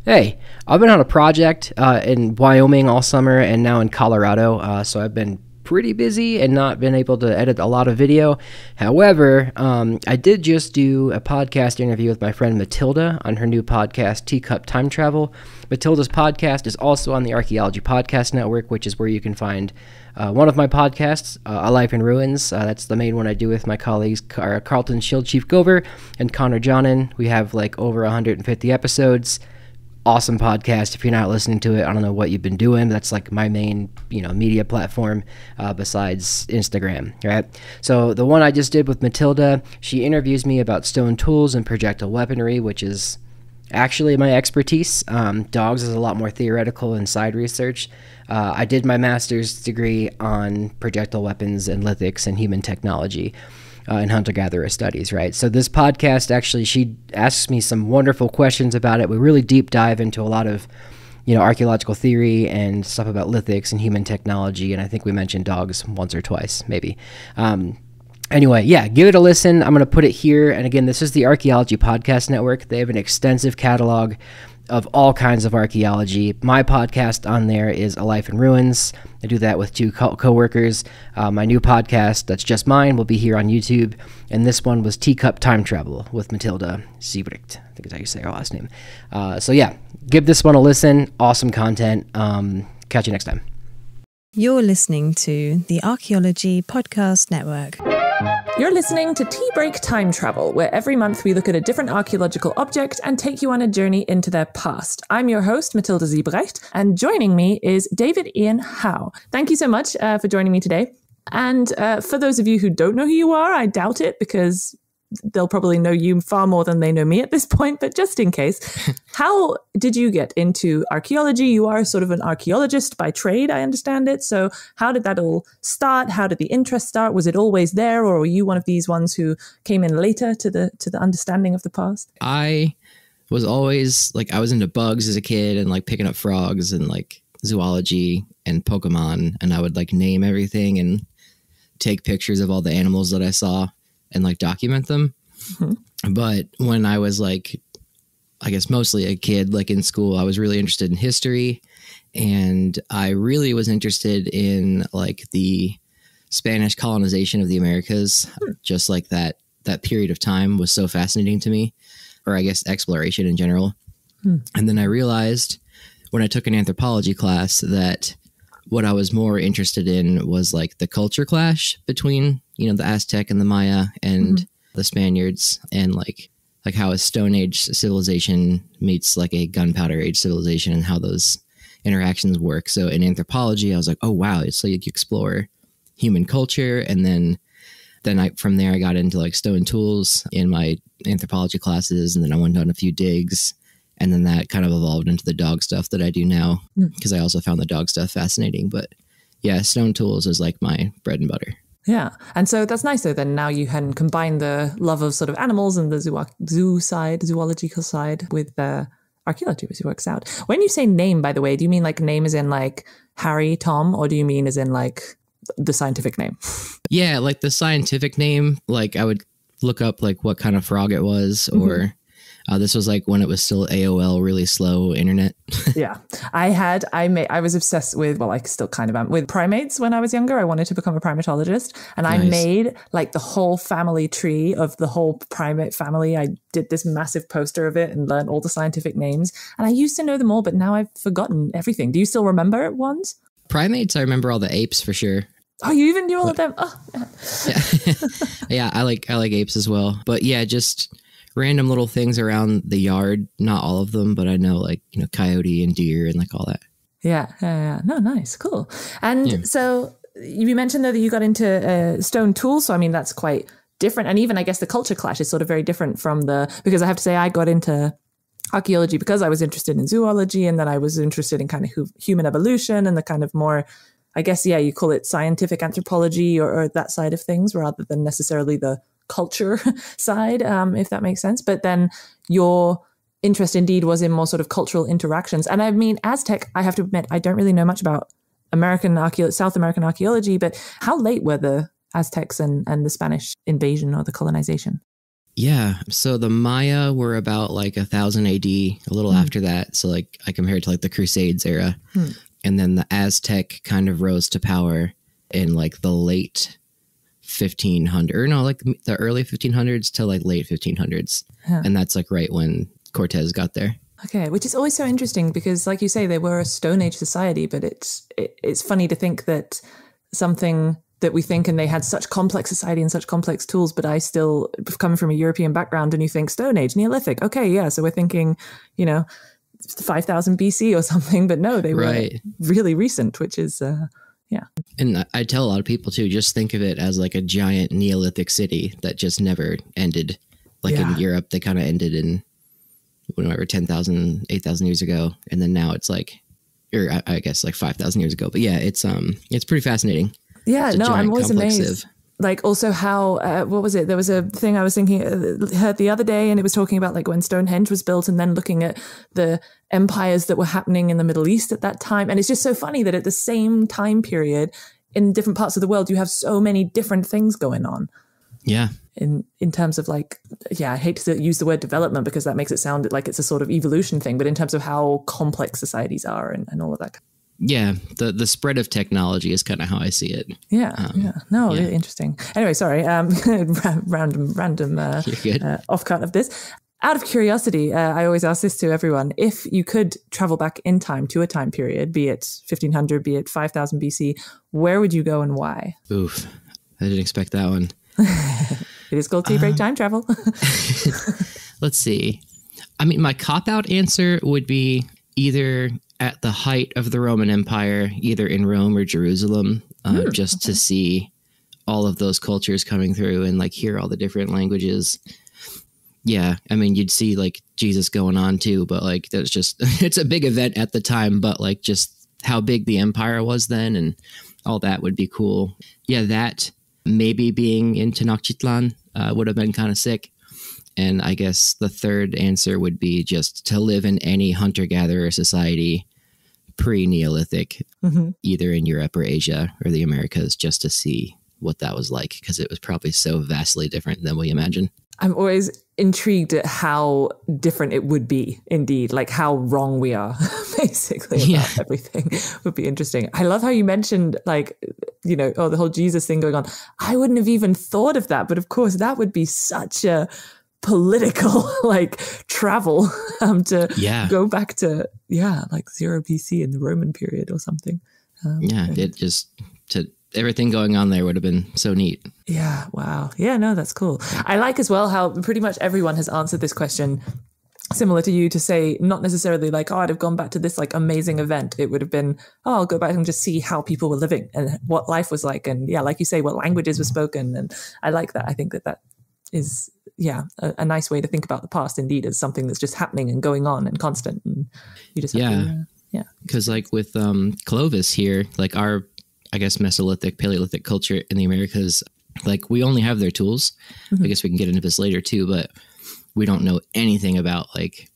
Hey, I've been on a project in Wyoming all summer and now in Colorado, so I've been pretty busy and not been able to edit a lot of video. However, I did just do a podcast interview with my friend Matilda on her new podcast, Teacup Time Travel. Matilda's podcast is also on the Archaeology Podcast Network, which is where you can find one of my podcasts, A Life in Ruins. That's the main one I do with my colleagues, Carlton Shield Chief Gover and Connor Johnen. We have like over 150 episodes. Awesome podcast. If you're not listening to it, I don't know what you've been doing. That's like my main, media platform besides Instagram, right? So the one I just did with Matilda, she interviews me about stone tools and projectile weaponry, which is actually my expertise. Dogs is a lot more theoretical and side research. I did my master's degree on projectile weapons and lithics and human technology. In hunter-gatherer studies, right? So this podcast, actually, she asks me some wonderful questions about it. We really deep dive into a lot of, archaeological theory and stuff about lithics and human technology, and I think we mentioned dogs once or twice, maybe. Anyway, yeah, give it a listen. I'm going to put it here, and again, this is the Archaeology Podcast Network. They have an extensive catalog of all kinds of archaeology. My podcast on there is A Life in Ruins. I do that with two co-workers. My new podcast, that's just mine, will be here on YouTube. And this one was Teacup Time Travel with Matilda Siebrecht. I think is how you say her last name. So yeah, give this one a listen. Awesome content. Catch you next time. You're listening to the Archaeology Podcast Network. You're listening to Tea Break Time Travel, where every month we look at a different archaeological object and take you on a journey into their past. I'm your host, Matilda Siebrecht, and joining me is David Ian Howe. Thank you so much for joining me today. And for those of you who don't know who you are, I doubt it because they'll probably know you far more than they know me at this point, but just in case, how did you get into archaeology? You are sort of an archaeologist by trade, I understand it. So how did that all start? How did the interest start? Was it always there, or were you one of these ones who came in later to the understanding of the past? I was always I was into bugs as a kid and picking up frogs and zoology and Pokemon, and I would name everything and take pictures of all the animals that I saw and document them. Mm-hmm. But when I was I guess mostly a kid, in school, I was really interested in history, and I really was interested in the Spanish colonization of the Americas. Just that period of time was so fascinating to me, or I guess exploration in general. And then I realized when I took an anthropology class that what I was more interested in was the culture clash between, the Aztec and the Maya and the Spaniards, and how a Stone Age civilization meets a gunpowder age civilization and how those interactions work. So in anthropology, I was oh wow, it's you explore human culture. And then from there I got into stone tools in my anthropology classes, and then I went on a few digs. And then that kind of evolved into the dog stuff that I do now, because I also found the dog stuff fascinating. But yeah, stone tools is my bread and butter. Yeah. And so that's nice, though. Then now you can combine the love of sort of animals and the zoological side with archaeology, which works out. When you say name, by the way, do you mean name as in Harry, Tom, or do you mean as in the scientific name? Yeah, the scientific name, I would look up what kind of frog it was, or this was when it was still AOL, really slow internet. Yeah. I was obsessed with, I still kind of am, with primates when I was younger. I wanted to become a primatologist, and I made the whole family tree of the whole primate family. I did this massive poster of it and learned all the scientific names, and I used to know them all, but now I've forgotten everything. Do you still remember ones? Primates, I remember all the apes for sure. Oh, you even knew all of them? Oh, yeah. Yeah, I like apes as well. But yeah, just random little things around the yard. Not all of them, but I know coyote and deer and all that. Yeah. No, nice. Cool. And so you mentioned though that you got into stone tools. So, I mean, that's quite different. And even I guess the culture clash is sort of very different from because I have to say I got into archaeology because I was interested in zoology, and then I was interested in kind of human evolution and the kind of more, I guess, you call it scientific anthropology or that side of things rather than necessarily the culture side, if that makes sense. But then your interest indeed was in more sort of cultural interactions. And I mean, Aztec, I have to admit, I don't really know much about South American archaeology, but how late were the Aztecs and the Spanish invasion or the colonization? Yeah. So the Maya were about like 1000 AD, a little after that. So like I compared to like the Crusades era. And then the Aztec kind of rose to power in like the late 1500s, or no, like the early 1500s to like late 1500s. And that's like right when Cortez got there. Okay, which is always so interesting because, like you say, they were a Stone Age society, but it's funny to think that something that we think, and they had such complex society and such complex tools, but I still, coming from a European background, and you think Stone Age, Neolithic, okay, yeah, so we're thinking, 5000 BC or something, but no, they were really recent, which is, yeah. And I tell a lot of people too, just think of it as like a giant Neolithic city that just never ended. Like in Europe, they kind of ended in whatever, 10,000, 8,000 years ago. And then now it's like, or I guess like 5,000 years ago. But yeah, it's pretty fascinating. Yeah, no, I'm always amazed. Like also how, what was it? There was a thing I was thinking, heard the other day, and it was talking about like when Stonehenge was built and then looking at the empires that were happening in the Middle East at that time. And it's just so funny that at the same time period in different parts of the world, you have so many different things going on. Yeah. In terms of like, I hate to use the word development because that makes it sound like it's a sort of evolution thing, but in terms of how complex societies are and all of that. Yeah, the spread of technology is kind of how I see it. Really interesting. Anyway, sorry, random off-cut of this. Out of curiosity, I always ask this to everyone. If you could travel back in time to a time period, be it 1500, be it 5000 BC, where would you go and why? Oof, I didn't expect that one. It is called Tea Break Time Travel. Let's see. I mean, my cop-out answer would be either at the height of the Roman Empire, either in Rome or Jerusalem, just to see all of those cultures coming through and like hear all the different languages. Yeah, I mean, you'd see like Jesus going on too, but like that's just, it's a big event at the time, but like just how big the empire was then and all that would be cool. Yeah, that maybe being in Tenochtitlan would have been kind of sick. And I guess the third answer would be just to live in any hunter-gatherer society pre-Neolithic, either in Europe or Asia or the Americas, just to see what that was like, because it was probably so vastly different than we imagine. I'm always intrigued at how different it would be, indeed, like how wrong we are, basically, about everything would be interesting. I love how you mentioned, like, the whole Jesus thing going on. I wouldn't have even thought of that, but of course, that would be such a political like travel to go back to like 0 BC in the Roman period or something. It just everything going on there would have been so neat. Yeah, wow. Yeah, no, that's cool. I like as well how pretty much everyone has answered this question similar to you, to say not necessarily like, I'd have gone back to this like amazing event. It would have been, I'll go back and just see how people were living and what life was like, and like you say, what languages were spoken. And I like that. I think that is a nice way to think about the past, indeed, as something that's just happening and going on and constant, and you just have to, because like with Clovis here, like our, I guess, Mesolithic, Paleolithic culture in the Americas, like we only have their tools. I guess we can get into this later too, but we don't know anything about like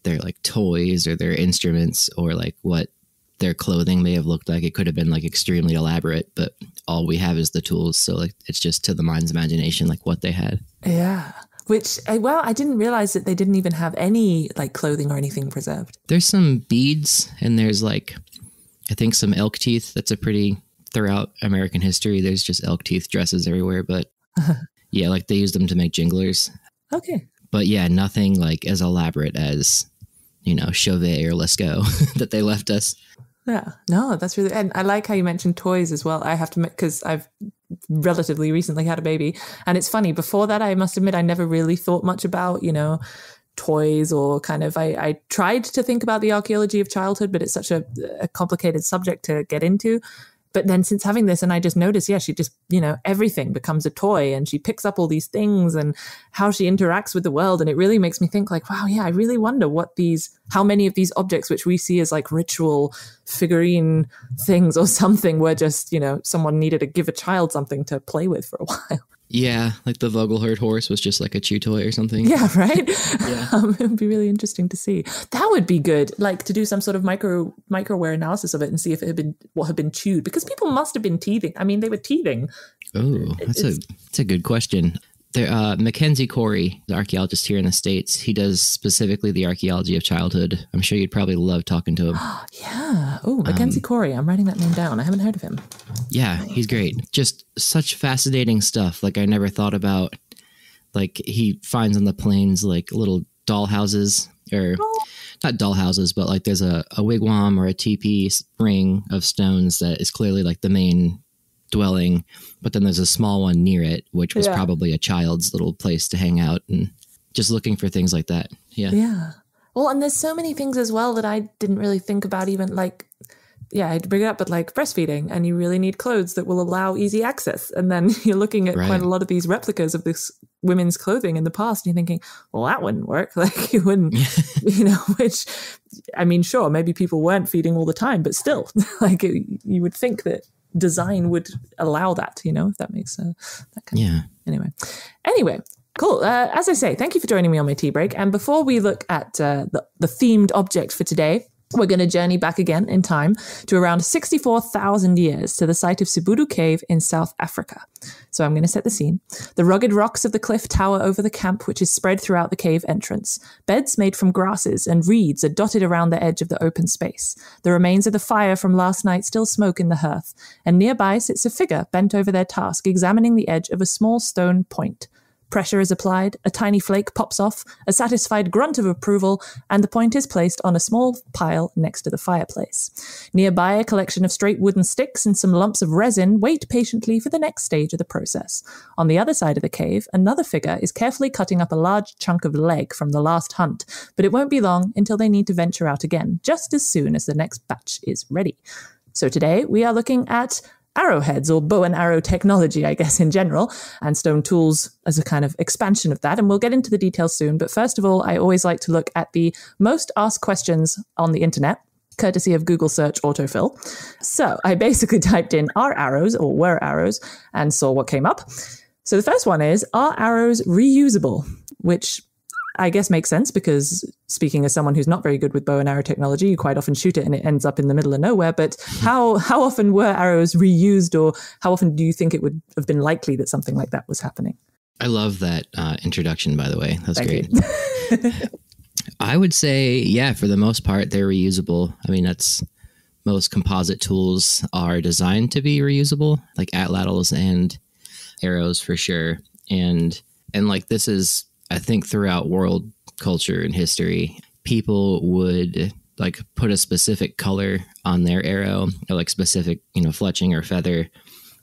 their like toys or their instruments or like what their clothing may have looked like. It could have been like extremely elaborate, but all we have is the tools. So like it's just to the mind's imagination, like what they had. Yeah. Which, I didn't realize that they didn't even have any like clothing or anything preserved. There's some beads and there's like, I think some elk teeth. That's a pretty, throughout American history, there's just elk teeth dresses everywhere. But like they used them to make jinglers. Okay. But nothing like as elaborate as, Chauvet or Lescaut that they left us. Yeah, no, that's really, and I like how you mentioned toys as well. I have to, because I've relatively recently had a baby, and it's funny, before that, I must admit, I never really thought much about, toys or kind of, I tried to think about the archaeology of childhood, but it's such a complicated subject to get into. But then since having this, and I just noticed, she just, everything becomes a toy, and she picks up all these things and how she interacts with the world. And it really makes me think like, wow, I really wonder how many of these objects, which we see as like ritual figurine things or something, were just, someone needed to give a child something to play with for a while. Yeah, like the Vogelherd horse was just like a chew toy or something. Yeah, right? It would be really interesting to see. That would be good, like to do some sort of microware analysis of it and see if it had been what had been chewed, because people must have been teething. I mean, they were teething. Oh, that's a good question. Mackenzie Corey, the archaeologist here in the States, he does specifically the archaeology of childhood. I'm sure you'd probably love talking to him. Yeah. Oh, Mackenzie Corey. I'm writing that name down. I haven't heard of him. Yeah, he's great. Just such fascinating stuff. Like I never thought about, like he finds on the plains like little doll houses, or not doll houses, but like there's a wigwam or a teepee ring of stones that is clearly like the main dwelling, but then there's a small one near it, which was probably a child's little place to hang out, and just looking for things like that. Yeah. Well, and there's so many things as well that I didn't really think about, even like, I had to bring it up, but like breastfeeding, and you really need clothes that will allow easy access. And then you're looking at quite a lot of these replicas of this women's clothing in the past, and you're thinking, well, that wouldn't work. Like you wouldn't, which, I mean, sure, maybe people weren't feeding all the time, but still, like you would think that design would allow that, if that makes that kind of. Anyway, cool. As I say, thank you for joining me on my tea break. And before we look at the themed object for today, we're going to journey back again in time to around 64,000 years to the site of Sibudu Cave in South Africa. So I'm going to set the scene. The rugged rocks of the cliff tower over the camp, which is spread throughout the cave entrance. Beds made from grasses and reeds are dotted around the edge of the open space. The remains of the fire from last night still smoke in the hearth, and nearby sits a figure bent over their task, examining the edge of a small stone point. Pressure is applied, a tiny flake pops off, a satisfied grunt of approval, and the point is placed on a small pile next to the fireplace. Nearby, a collection of straight wooden sticks and some lumps of resin wait patiently for the next stage of the process. On the other side of the cave, another figure is carefully cutting up a large chunk of leg from the last hunt, but it won't be long until they need to venture out again, just as soon as the next batch is ready. So today, we are looking at arrowheads, or bow and arrow technology, I guess, in general, and stone tools as a kind of expansion of that. And we'll get into the details soon. But first of all, I always like to look at the most asked questions on the internet, courtesy of Google search autofill. So I basically typed in "are arrows" or "were arrows" and saw what came up. So the first one is, are arrows reusable? Which I guess makes sense, because speaking as someone who's not very good with bow and arrow technology, you quite often shoot it and it ends up in the middle of nowhere. But how often were arrows reused, or how often do you think it would have been likely that something like that was happening? I love that introduction, by the way. That's Thank great. You. I would say, for the most part, they're reusable. I mean, most composite tools are designed to be reusable, like atlatls and arrows for sure. And like this is, I think, throughout world culture and history, people would like put a specific color on their arrow, or like specific, fletching or feather.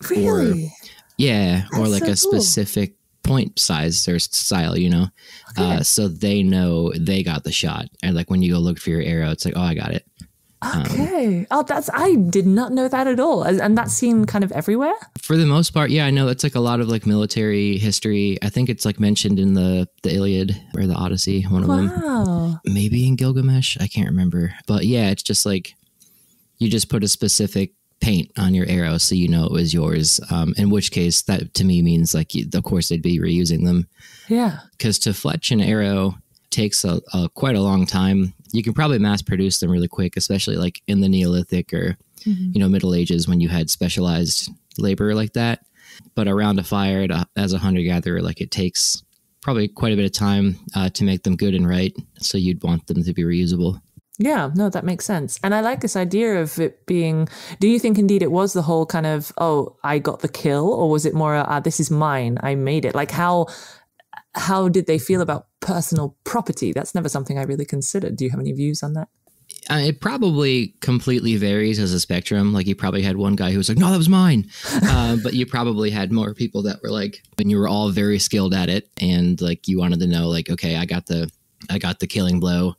Really? Or like a specific point size or style, Okay. So they know they got the shot. And like when you go look for your arrow, it's like, oh, I got it. Okay. I did not know that at all. And that's seen kind of everywhere? For the most part, I know it's like a lot of like military history. I think it's like mentioned in the Iliad or the Odyssey, one of them. Maybe in Gilgamesh, I can't remember. But it's just like you just put a specific paint on your arrow so you know it was yours. In which case, that to me means like, of course, they'd be reusing them. Yeah. Because to fletch an arrow takes quite a long time. You can probably mass produce them really quick, especially like in the Neolithic or, Middle Ages, when you had specialized labor like that. But around a fire as a hunter-gatherer, like it takes probably quite a bit of time to make them good and right. So you'd want them to be reusable. Yeah, no, that makes sense. And I like this idea of it being, do you think indeed it was the whole kind of, oh, I got the kill, or was it more, this is mine, I made it? Like how did they feel about personal property? That's never something I really considered. Do you have any views on that? It probably completely varies as a spectrum. Like you probably had one guy who was like, no, that was mine. But you probably had more people that were like, when you were all very skilled at it and like you wanted to know like, okay, I got the killing blow,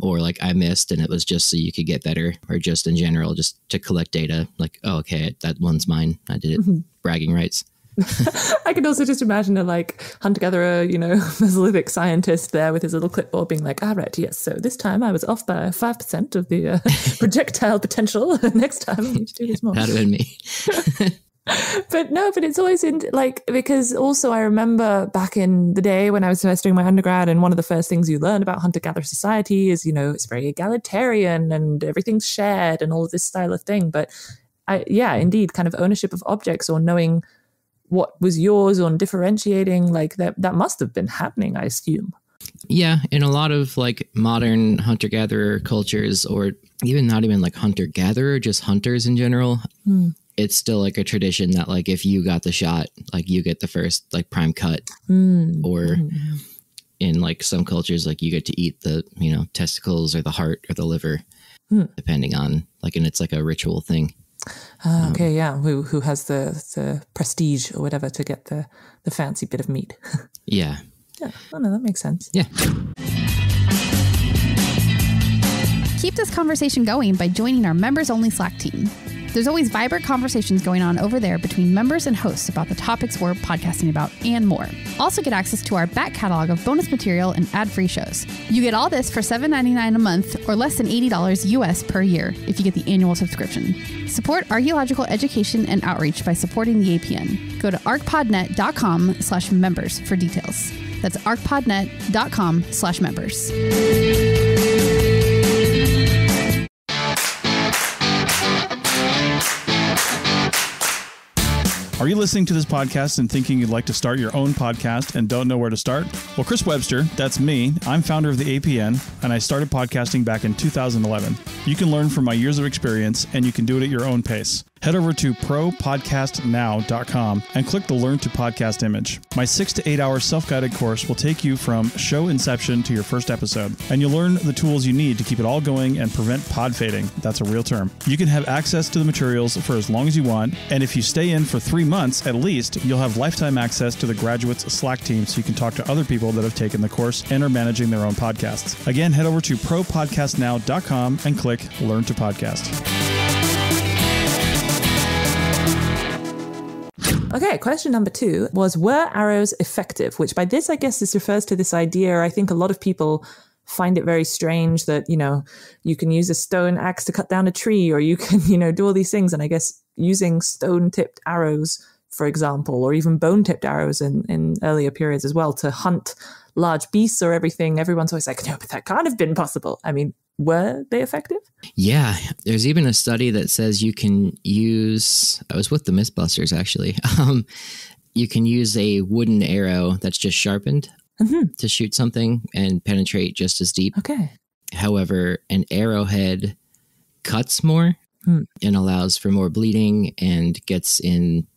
or like I missed and it was just so you could get better, or just in general, just to collect data. Like, oh, okay, that one's mine. I did it. Bragging rights. I could also just imagine a like hunter-gatherer, Mesolithic scientist there with his little clipboard being like, all right, yes, so this time I was off by 5% of the projectile potential. Next time I need to do this more. That'd have been me. But it's always because also I remember back in the day when I was doing my undergrad, and one of the first things you learn about hunter-gatherer society is, it's very egalitarian and everything's shared and all of this style of thing. But indeed, kind of ownership of objects, or knowing what was yours on differentiating? Like that must have been happening, I assume. Yeah, in a lot of like modern hunter-gatherer cultures, or even not even like hunter-gatherer, just hunters in general, it's still like a tradition that like if you got the shot, like you get the first like prime cut, or in like some cultures, like you get to eat the, you know, testicles or the heart or the liver, depending on like, and it's like a ritual thing. Okay, yeah. Who has the prestige or whatever to get the fancy bit of meat? Yeah. Yeah, oh no, that makes sense. Yeah. Keep this conversation going by joining our members-only Slack team. There's always vibrant conversations going on over there between members and hosts about the topics we're podcasting about and more. Also get access to our back catalog of bonus material and ad-free shows. You get all this for $7.99 a month or less than $80 US per year if you get the annual subscription. Support archaeological education and outreach by supporting the APN. Go to arcpodnet.com/members for details. That's arcpodnet.com/members. Are you listening to this podcast and thinking you'd like to start your own podcast and don't know where to start? Well, Chris Webster, that's me. I'm founder of the APN, and I started podcasting back in 2011. You can learn from my years of experience, and you can do it at your own pace. Head over to propodcastnow.com and click the Learn to Podcast image. My 6 to 8 hour self-guided course will take you from show inception to your first episode, and you'll learn the tools you need to keep it all going and prevent pod fading. That's a real term. You can have access to the materials for as long as you want, and if you stay in for 3 months at least, you'll have lifetime access to the graduates Slack team so you can talk to other people that have taken the course and are managing their own podcasts. Again, head over to propodcastnow.com and click Learn to Podcast. Okay, question number 2 was, were arrows effective? Which by this, I guess this refers to this idea. I think a lot of people find it very strange that, you know, you can use a stone axe to cut down a tree, or you can, you know, do all these things. And I guess using stone-tipped arrows, for example, or even bone-tipped arrows in earlier periods as well to hunt large beasts or everything, everyone's always like, no, but that can't have been possible. I mean, were they effective? Yeah, there's even a study that says you can use, I was with the Mythbusters actually, you can use a wooden arrow that's just sharpened to shoot something and penetrate just as deep. Okay. However, an arrowhead cuts more and allows for more bleeding and gets in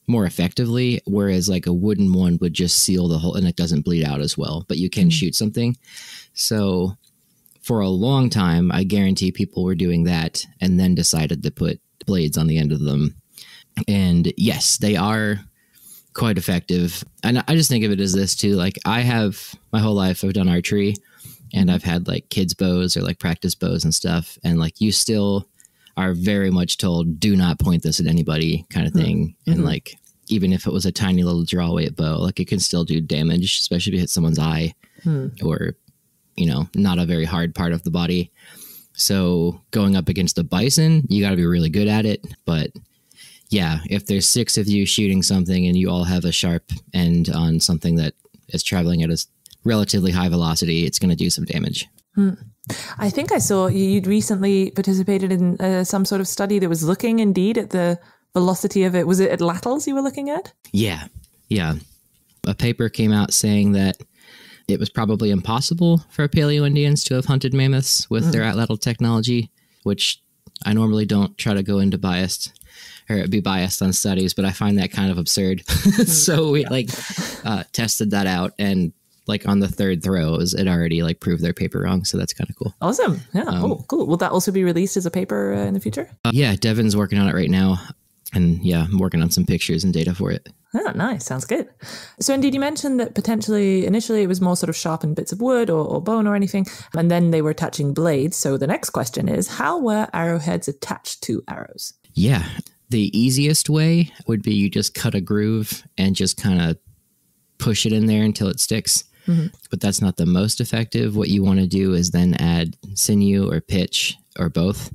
more effectively, whereas like a wooden one would just seal the hole and it doesn't bleed out as well, but you can shoot something. So for a long time, I guarantee people were doing that and then decided to put blades on the end of them. And yes, they are quite effective. And I just think of it as this too. Like I have my whole life, I've done archery and I've had like kids bows or like practice bows and stuff. And like you still are very much told, do not point this at anybody kind of thing. And like, even if it was a tiny little draw weight bow, like it can still do damage, especially if you hit someone's eye or, you know, not a very hard part of the body. So going up against a bison, you got to be really good at it. But yeah, if there's 6 of you shooting something and you all have a sharp end on something that is traveling at a relatively high velocity, it's going to do some damage. I think I saw you'd recently participated in some sort of study that was looking indeed at the velocity of it. Was it atlatls you were looking at? Yeah. Yeah. A paper came out saying that it was probably impossible for Paleo-Indians to have hunted mammoths with their atlatl technology, which I normally don't try to go into biased or be biased on studies, but I find that kind of absurd. So we tested that out, and like on the 3rd throw, it already like proved their paper wrong. So that's kind of cool. Awesome. Yeah. Cool. Will that also be released as a paper in the future? Yeah. Devin's working on it right now. And yeah, I'm working on some pictures and data for it. Oh, nice. Sounds good. So indeed, you mentioned that potentially initially it was more sort of sharpened bits of wood or bone or anything, and then they were attaching blades. So the next question is, how were arrowheads attached to arrows? Yeah. The easiest way would be you just cut a groove and just kind of push it in there until it sticks. But that's not the most effective. What you want to do is then add sinew or pitch or both.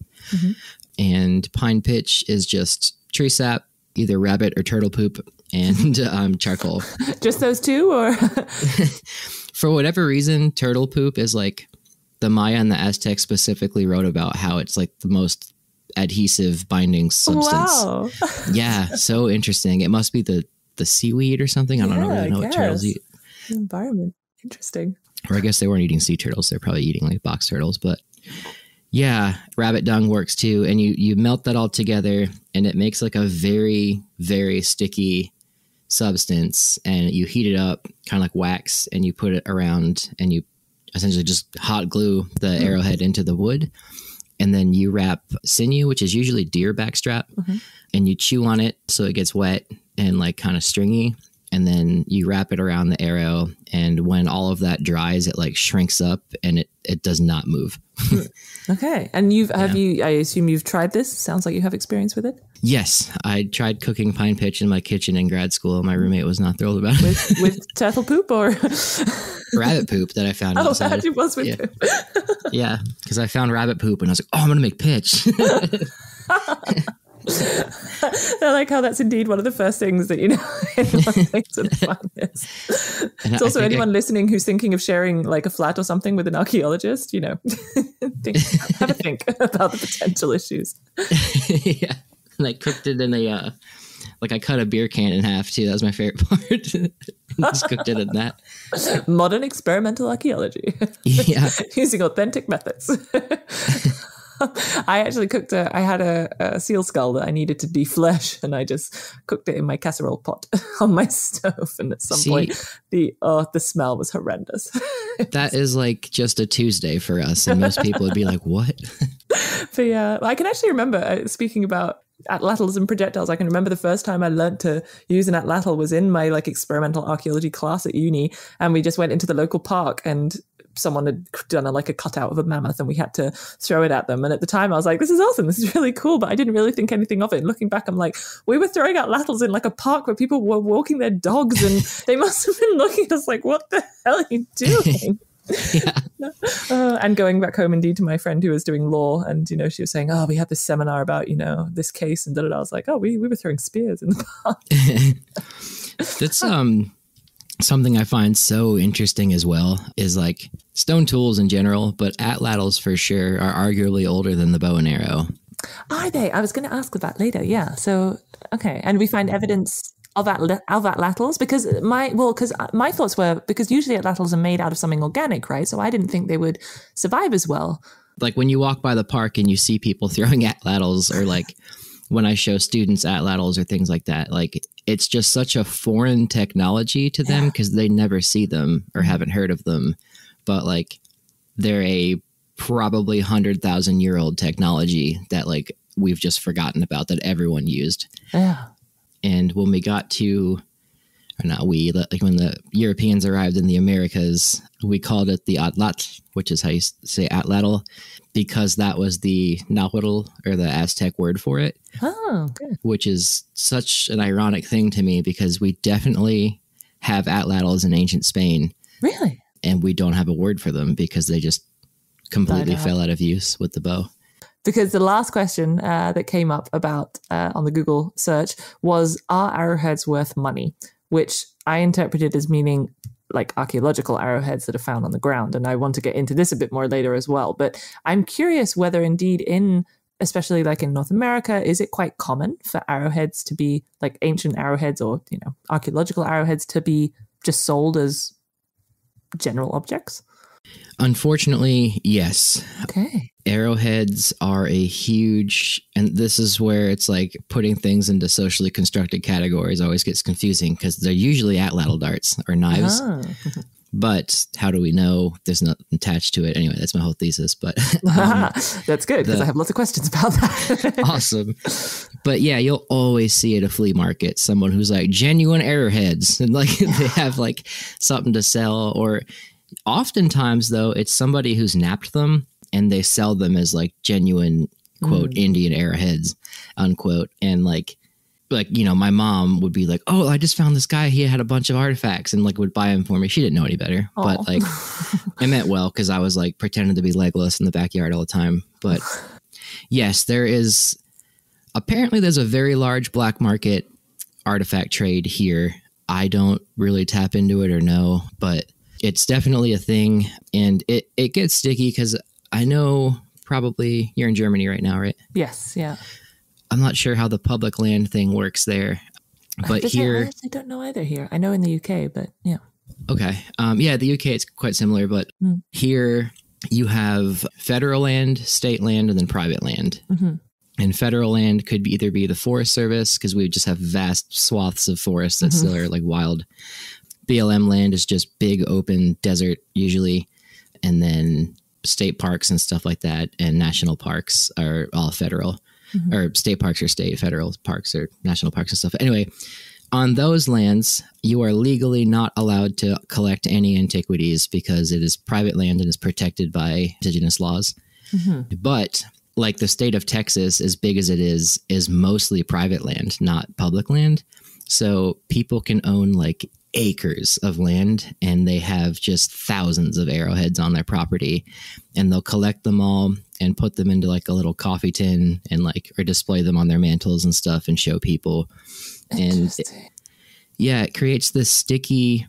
And pine pitch is just tree sap, either rabbit or turtle poop, and charcoal. Just those two, or? For whatever reason, turtle poop is like, the Maya and the Aztecs specifically wrote about how it's like the most adhesive binding substance. Wow. Yeah, so interesting. It must be the the seaweed or something. I don't really know what turtles eat. The environment. Interesting. Or I guess they weren't eating sea turtles. They're probably eating like box turtles. But yeah, rabbit dung works too. And you melt that all together and it makes like a very, very sticky substance. And you heat it up kind of like wax and you put it around and you essentially just hot glue the arrowhead into the wood. And then you wrap sinew, which is usually deer backstrap, and you chew on it so it gets wet and like kind of stringy. And then you wrap it around the arrow. And when all of that dries, it like shrinks up and it does not move. Okay. And I assume you've tried this? Sounds like you have experience with it? Yes. I tried cooking pine pitch in my kitchen in grad school. My roommate was not thrilled about it. With turtle poop or? Rabbit poop that I found outside. It was with poop. Yeah. Because I found rabbit poop and I was like, oh, I'm going to make pitch. I like how that's indeed one of the first things that, anyone thinks of fun is. It's also anyone listening who's thinking of sharing like a flat or something with an archaeologist, have a think about the potential issues. Yeah. And I cooked it in I cut a beer can in half too. That was my favorite part. Just cooked it in that. Modern experimental archaeology. Yeah. Using authentic methods. I actually I had a seal skull that I needed to deflesh and I just cooked it in my casserole pot on my stove. And at some point, the smell was horrendous. That is like just a Tuesday for us. And most people would be like, what? But yeah, I can actually remember, speaking about atlatls and projectiles, I can remember the first time I learned to use an atlatl was in my like experimental archaeology class at uni. And we just went into the local park and someone had done a cutout of a mammoth and we had to throw it at them. And at the time I was like, this is awesome. This is really cool. But I didn't really think anything of it. And looking back, I'm like, we were throwing out atlatls in like a park where people were walking their dogs and they must have been looking at us like, what the hell are you doing? And going back home indeed to my friend who was doing law and, she was saying, we had this seminar about, this case and da-da-da. I was like, we were throwing spears in the park. That's, something I find so interesting as well is like stone tools in general, but atlatls for sure are arguably older than the bow and arrow. Are they? I was going to ask that later. Yeah. So, okay. And we find evidence of atlatls because my thoughts were because usually atlatls are made out of something organic, right? So I didn't think they would survive as well. Like when you walk by the park and you see people throwing atlatls or like when I show students atlatls or things like that, like it's just such a foreign technology to them because they never see them or haven't heard of them. But like they're a probably 100,000-year-old technology that like we've just forgotten about that everyone used. Yeah. And when we got to, or not we, like when the Europeans arrived in the Americas, we called it the atlatl, which is how you say atlatl, because that was the Nahuatl or the Aztec word for it. Oh, good. Which is such an ironic thing to me because we definitely have atlatls in ancient Spain. Really? And we don't have a word for them because they just completely fell out of use with the bow. Because the last question that came up about on the Google search was, are arrowheads worth money? Which I interpreted as meaning like archaeological arrowheads that are found on the ground. And I want to get into this a bit more later as well. But I'm curious whether indeed especially like in North America, is it quite common for arrowheads to be like ancient arrowheads or, archaeological arrowheads to be just sold as general objects? Unfortunately, yes. Okay. Arrowheads are a huge, and this is where it's like putting things into socially constructed categories always gets confusing because they're usually atlatl darts or knives. Oh. But how do we know there's nothing attached to it? Anyway, that's my whole thesis. But that's good because I have lots of questions about that. Awesome. But yeah, you'll always see at a flea market someone who's like genuine arrowheads and like they have like something to sell. Or oftentimes though, it's somebody who's napped them and they sell them as like genuine quote Indian arrowheads unquote. And like my mom would be like, oh, I just found this guy. He had a bunch of artifacts and like would buy them for me. She didn't know any better, but like I meant well because I was like pretending to be Legolas in the backyard all the time. But yes, there's a very large black market artifact trade here. I don't really tap into it or know, but it's definitely a thing. And it gets sticky because I know probably you're in Germany right now, right? Yes. Yeah. I'm not sure how the public land thing works there. But here, I actually don't know either here. I know in the UK, but yeah. Okay. The UK, it's quite similar, but here you have federal land, state land, and then private land. Mm-hmm. And federal land could either be the Forest Service, because we just have vast swaths of forest that still are like wild. BLM land is just big open desert usually. And then state parks and stuff like that, and national parks are all federal. Or state parks are state, federal parks are national parks and stuff. Anyway, on those lands, you are legally not allowed to collect any antiquities because it is private land and is protected by indigenous laws. But like the state of Texas, as big as it is mostly private land, not public land. So people can own like acres of land, and they have just thousands of arrowheads on their property, and they'll collect them all and put them into like a little coffee tin and like, or display them on their mantles and stuff and show people. And it creates this sticky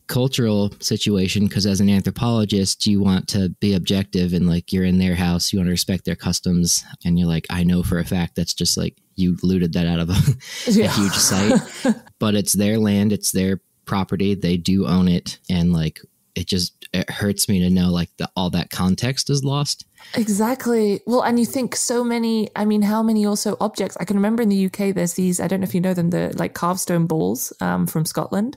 cultural situation, because as an anthropologist, you want to be objective, and like you're in their house, you want to respect their customs, and you're like, I know for a fact that's just like you looted that out of a huge site, but it's their land, it's their property, they do own it, and like it hurts me to know like all that context is lost. Exactly. Well, and you think so many, I mean, how many also objects? I can remember in the UK, there's these, I don't know if you know them, the like carved stone balls from Scotland.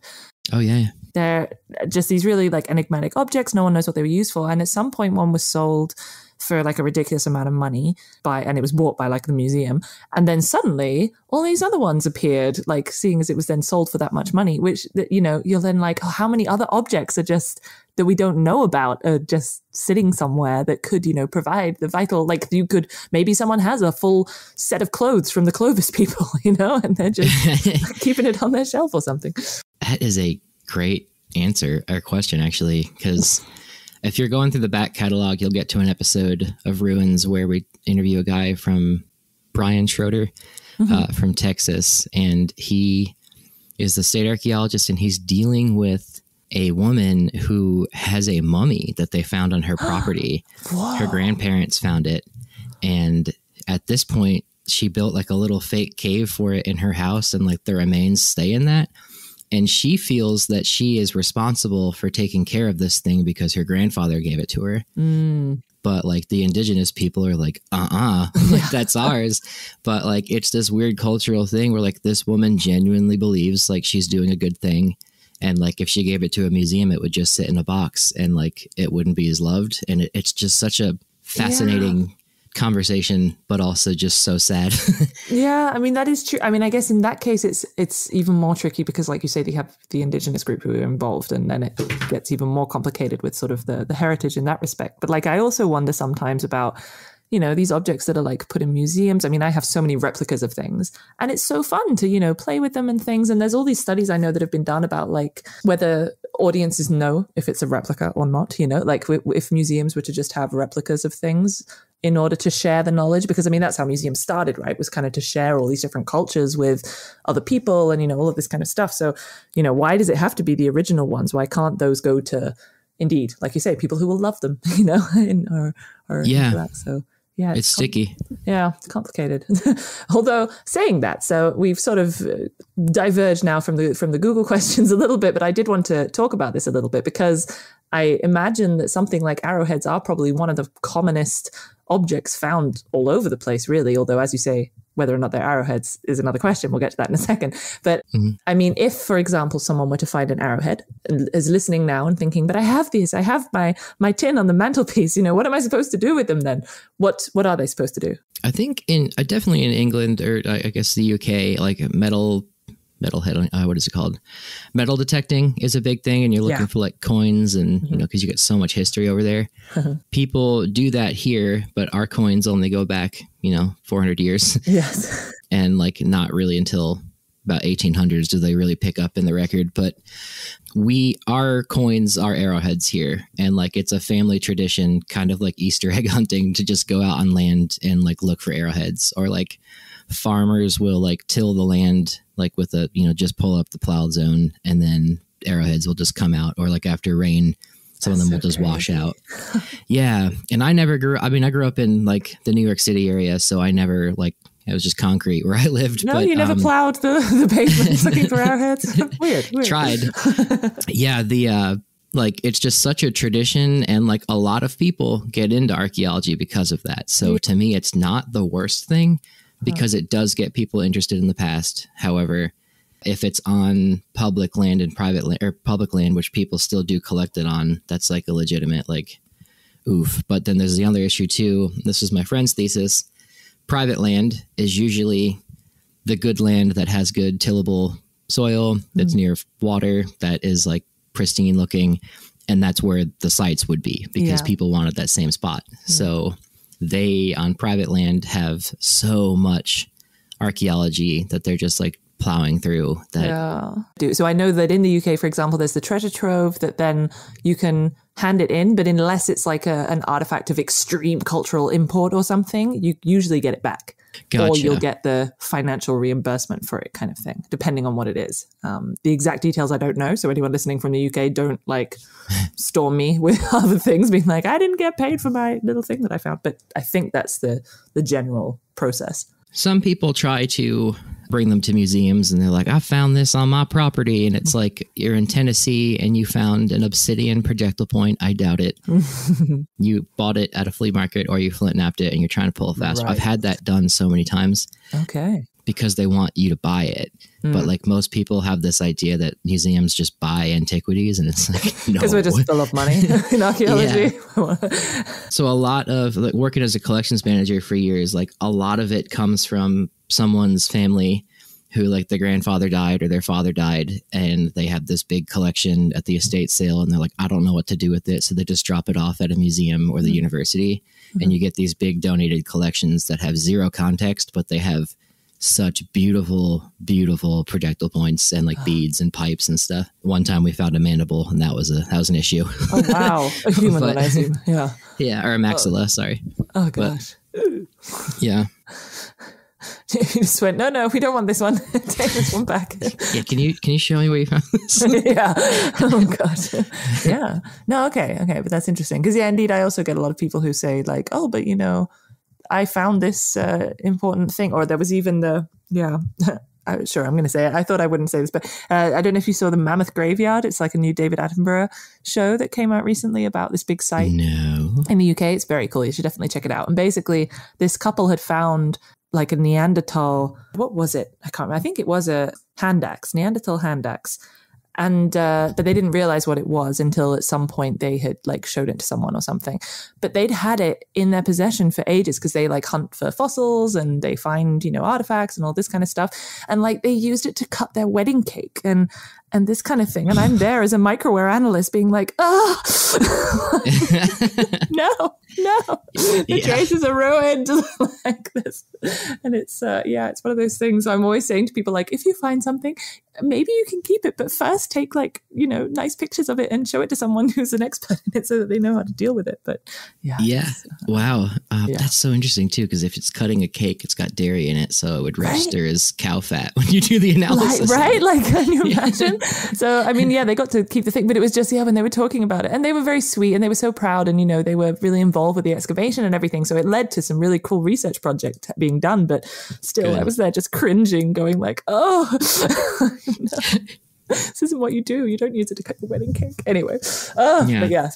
Oh, yeah. They're just these really like enigmatic objects. No one knows what they were used for. And at some point, one was sold for like a ridiculous amount of money and it was bought by like the museum. And then suddenly all these other ones appeared, like seeing as it was then sold for that much money, which, you know, you're then like, oh, how many other objects are just that we don't know about are just sitting somewhere that could, you know, provide the vital, like maybe someone has a full set of clothes from the Clovis people, you know, and they're just keeping it on their shelf or something. That is a great answer or question, actually, because if you're going through the back catalog, you'll get to an episode of Ruins where we interview a guy from Brian Schroeder from Texas, and he is the state archaeologist, and he's dealing with a woman who has a mummy that they found on her property. Her grandparents found it, and at this point, she built like a little fake cave for it in her house, and like the remains stay in that. And she feels that she is responsible for taking care of this thing because her grandfather gave it to her. But like the indigenous people are like, like that's ours. But like, it's this weird cultural thing where like this woman genuinely believes like she's doing a good thing. And like, if she gave it to a museum, it would just sit in a box and like, it wouldn't be as loved. And it's just such a fascinating conversation, but also just so sad. Yeah, I mean, that is true. I mean, I guess in that case, it's even more tricky because, like you say, they have the indigenous group who are involved, and then it gets even more complicated with sort of the heritage in that respect. But like, I also wonder sometimes about, you know, these objects that are like put in museums. I mean, I have so many replicas of things, and it's so fun to, you know, play with them and things. And there's all these studies I know that have been done about like whether audiences know if it's a replica or not, you know, like if museums were to just have replicas of things in order to share the knowledge, because I mean, that's how museums started, right? Was kind of to share all these different cultures with other people and, you know, all of this kind of stuff. So, you know, why does it have to be the original ones? Why can't those go to, indeed, like you say, people who will love them, you know, or that. So yeah, it's sticky. Yeah, it's complicated. Although saying that, so we've sort of diverged now from the Google questions a little bit, but I did want to talk about this a little bit because I imagine that something like arrowheads are probably one of the commonest objects found all over the place, really. Although, as you say, whether or not they're arrowheads is another question. We'll get to that in a second. But I mean, if, for example, someone were to find an arrowhead and is listening now and thinking, but I have these, I have my tin on the mantelpiece, you know, what am I supposed to do with them then? What are they supposed to do? I think definitely in England, or I guess the UK, like metalhead, what is it called? Metal detecting is a big thing, and you're looking for like coins and, you know, because you get so much history over there. People do that here, but our coins only go back, you know, 400 years. Yes. And like not really until about 1800s do they really pick up in the record. But our coins are arrowheads here, and like it's a family tradition, kind of like Easter egg hunting, to just go out on land and like look for arrowheads. Or like farmers will like till the land like with a, you know, just pull up the plowed zone, and then arrowheads will just come out. Or like after rain, some of them will just wash out. Yeah. And I grew up in like the New York City area, so I never like It was just concrete where I lived. No, but, you never plowed the pavements looking for arrowheads. Weird. Tried. Yeah, it's just such a tradition, and like a lot of people get into archaeology because of that. So to me, it's not the worst thing because it does get people interested in the past. However, if it's on public land and private land, or public land, which people still do collect it on, that's like a legitimate like oof. But then there's the other issue too. This was my friend's thesis. Private land is usually the good land that has good tillable soil, that's near water, that is like pristine looking, and that's where the sites would be because people wanted that same spot. So they on private land have so much archaeology that they're just like plowing through that. So I know that in the UK, for example, there's the treasure trove that then you can hand it in, but unless it's like an artifact of extreme cultural import or something, you usually get it back. Gotcha. Or you'll get the financial reimbursement for it kind of thing, depending on what it is. The exact details I don't know. So anyone listening from the UK, don't like storm me with other things being like, I didn't get paid for my little thing that I found. But I think that's the general process. Some people try to bring them to museums and they're like, I found this on my property. And it's like, you're in Tennessee and you found an obsidian projectile point. I doubt it. You bought it at a flea market or you flint napped it and you're trying to pull a fast. Right. I've had that done so many times. Okay. Because they want you to buy it. But like most people have this idea that museums just buy antiquities, and it's like, no. Because we're just full of money in archaeology. So a lot of like working as a collections manager for years, like a lot of it comes from someone's family who like their grandfather died or their father died, and they have this big collection at the estate sale, and they're like, I don't know what to do with it. So they just drop it off at a museum or the university, and you get these big donated collections that have zero context, but they have such beautiful projectile points and like beads and pipes and stuff. One time we found a mandible, and that was an issue. Oh wow, a human one, I assume. Yeah, or a maxilla. Sorry. Oh gosh. Yeah. You just went, no, we don't want this one. Take this one back. Yeah, can you show me where you found this? Yeah. Oh god. Yeah. No. Okay. But that's interesting because indeed, I also get a lot of people who say like, oh, but I found this important thing, or there was even sure, I'm going to say it. I thought I wouldn't say this, but I don't know if you saw the Mammoth Graveyard. It's like a new David Attenborough show that came out recently about this big site in the UK. It's very cool. You should definitely check it out. And basically, this couple had found like a Neanderthal. What was it? I can't remember. I think it was a Neanderthal hand axe. And but they didn't realize what it was until at some point they had like showed it to someone or something. But they'd had it in their possession for ages because they like hunt for fossils and they find artifacts and all this kind of stuff. And like they used it to cut their wedding cake and this kind of thing. And I'm there as a microware analyst being like, no, the traces are ruined like this. And it's it's one of those things I'm always saying to people, like, if you find something, maybe you can keep it, but first take like, nice pictures of it and show it to someone who's an expert in it so that they know how to deal with it. But wow. That's so interesting too, because if it's cutting a cake, it's got dairy in it, so it would register as cow fat when you do the analysis. Right? Like, can you imagine? So, I mean, they got to keep the thing, but it was just, when they were talking about it, and they were very sweet and they were so proud, and, they were really involved with the excavation and everything. So it led to some really cool research project being done, but still I was there just cringing, going like, oh, no. This isn't what you do. You don't use it to cut your wedding cake. Anyway. But yeah.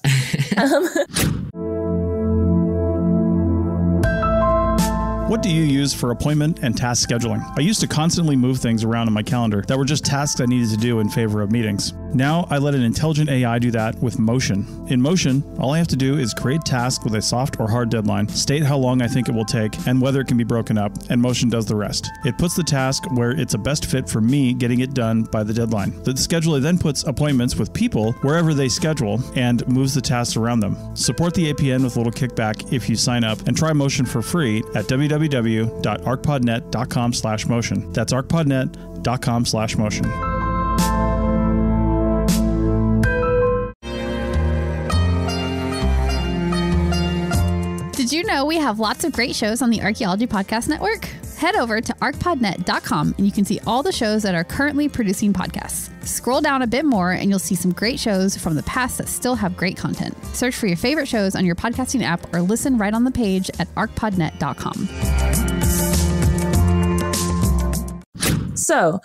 What do you use for appointment and task scheduling? I used to constantly move things around in my calendar that were just tasks I needed to do in favor of meetings. Now I let an intelligent AI do that with Motion. In Motion, all I have to do is create tasks with a soft or hard deadline, state how long I think it will take, and whether it can be broken up, and Motion does the rest. It puts the task where it's a best fit for me getting it done by the deadline. The scheduler then puts appointments with people wherever they schedule and moves the tasks around them. Support the APN with a little kickback if you sign up, and try Motion for free at www.arcpodnet.com/motion. That's arcpodnet.com/motion. Did you know we have lots of great shows on the Archaeology Podcast Network? Head over to arcpodnet.com and you can see all the shows that are currently producing podcasts. Scroll down a bit more and you'll see some great shows from the past that still have great content. Search for your favorite shows on your podcasting app or listen right on the page at arcpodnet.com. So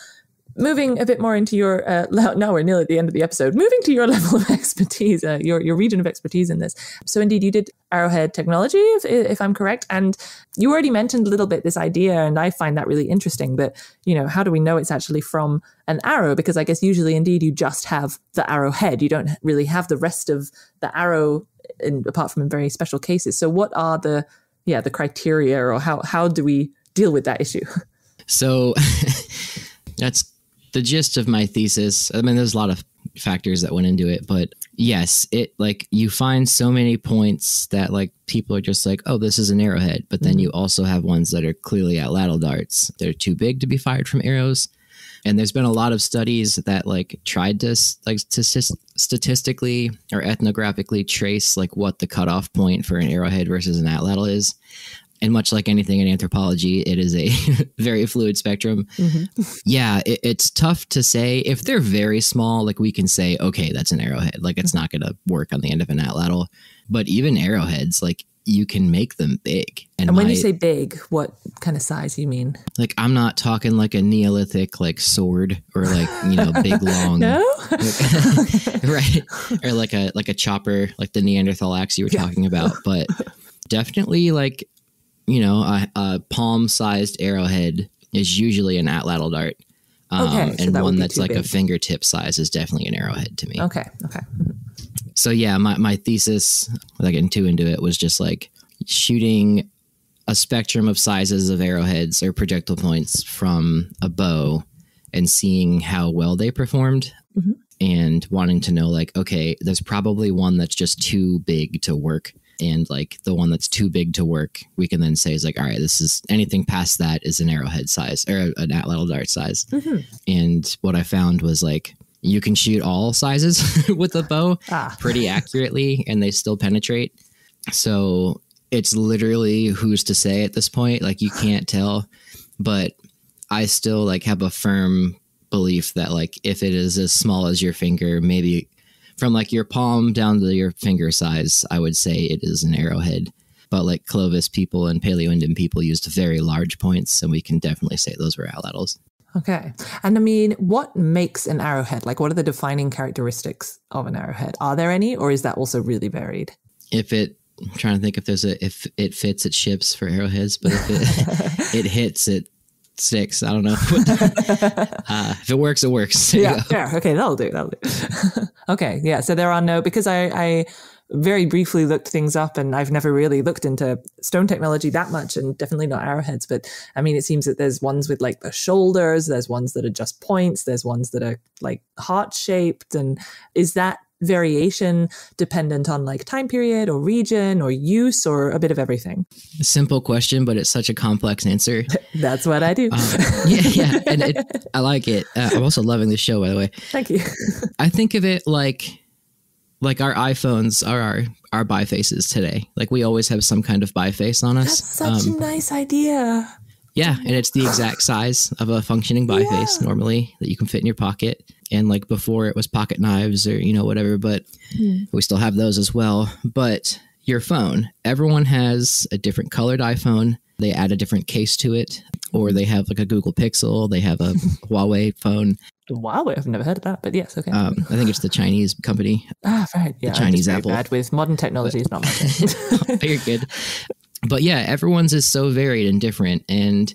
moving a bit more into your, now we're nearly at the end of the episode, moving to your level of expertise, your region of expertise in this. So indeed, you did Arrowhead technology, if I'm correct. And you already mentioned a little bit this idea, and I find that really interesting, that, how do we know it's actually from an arrow? Because I guess usually indeed you just have the arrowhead. You don't really have the rest of the arrow, apart from in very special cases. So what are the criteria, or how do we deal with that issue? So that's the gist of my thesis. I mean, there's a lot of factors that went into it, but yes, it you find so many points that people are just like, oh, this is an arrowhead. But then you also have ones that are clearly atlatl darts. They're too big to be fired from arrows. And there's been a lot of studies that tried to statistically or ethnographically trace what the cutoff point for an arrowhead versus an atlatl is. And much like anything in anthropology, it is a very fluid spectrum. Mm-hmm. Yeah, it's tough to say. If they're very small, we can say, okay, that's an arrowhead. It's not going to work on the end of an atlatl. But even arrowheads, you can make them big. And when you say big, what kind of size you mean? I'm not talking a Neolithic sword or big long. No? Right. Or a chopper, the Neanderthal axe you were talking about. But definitely a palm-sized arrowhead is usually an atlatl dart. And one that's a fingertip size is definitely an arrowhead to me. Okay. So yeah, my thesis, without getting too into it, was just shooting a spectrum of sizes of arrowheads or projectile points from a bow and seeing how well they performed, and wanting to know okay, there's probably one that's just too big to work. And the one that's too big to work, we can then say is all right, this is anything past that is an arrowhead size or an atlatl dart size. Mm-hmm. And what I found was you can shoot all sizes with a bow pretty accurately and they still penetrate. So it's literally who's to say at this point, you can't tell, but I still have a firm belief that if it is as small as your finger, maybe from your palm down to your finger size, I would say it is an arrowhead. But Clovis people and Paleo-Indian people used very large points, and we can definitely say those were atlatls. Okay. And I mean, what makes an arrowhead? What are the defining characteristics of an arrowhead? Are there any, or is that also really varied? I'm trying to think if it fits, it ships for arrowheads, but if it hits, it sticks. I don't know. If it works, it works. Yeah. Okay. That'll do. Okay. Yeah. So there are no, because I very briefly looked things up and I've never really looked into stone technology that much, and definitely not arrowheads. But I mean, it seems that there's ones with the shoulders, there's ones that are just points, there's ones that are heart shaped. And is that variation dependent on time period or region or use, or a bit of everything? Simple question, but it's such a complex answer. That's what I do. Yeah. And I like it. I'm also loving the show, by the way. Thank you. I think of it like our iPhones are our bifaces today. We always have some kind of biface on us. That's such a nice idea. Yeah, and it's the exact size of a functioning biface normally that you can fit in your pocket. And before it was pocket knives or, whatever, but we still have those as well. But your phone, everyone has a different colored iPhone. They add a different case to it, or they have a Google Pixel. They have a Huawei phone. Huawei, I've never heard of that, but yes, okay. I think it's the Chinese company. Right. Yeah, the Chinese Apple. Bad with modern technology is not my thing. You're good. But yeah, everyone's is so varied and different. And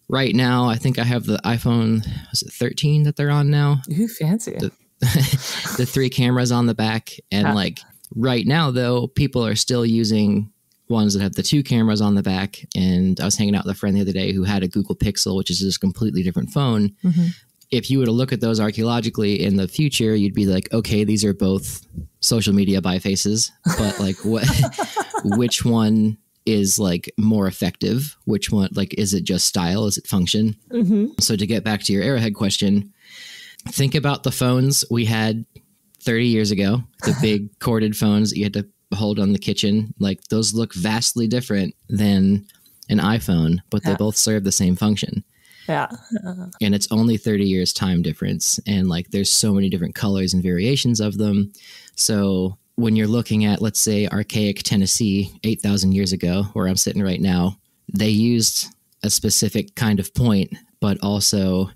right now, I think I have the iPhone, was it 13 that they're on now? Ooh, fancy. The 3 cameras on the back. And right now, though, people are still using ones that have the 2 cameras on the back. And I was hanging out with a friend the other day who had a Google Pixel, which is just a completely different phone. Mm-hmm. If you were to look at those archaeologically in the future, you'd be okay, these are both social media bifaces, but which one is more effective? Which one, is it just style? Is it function? Mm-hmm. So to get back to your arrowhead question, think about the phones we had 30 years ago, the big corded phones that you had to hold on the kitchen. Those look vastly different than an iPhone, but they both serve the same function. Yeah. And it's only 30 years time difference. And there's so many different colors and variations of them. So when you're looking at, let's say, archaic Tennessee 8,000 years ago, where I'm sitting right now, they used a specific kind of point, but also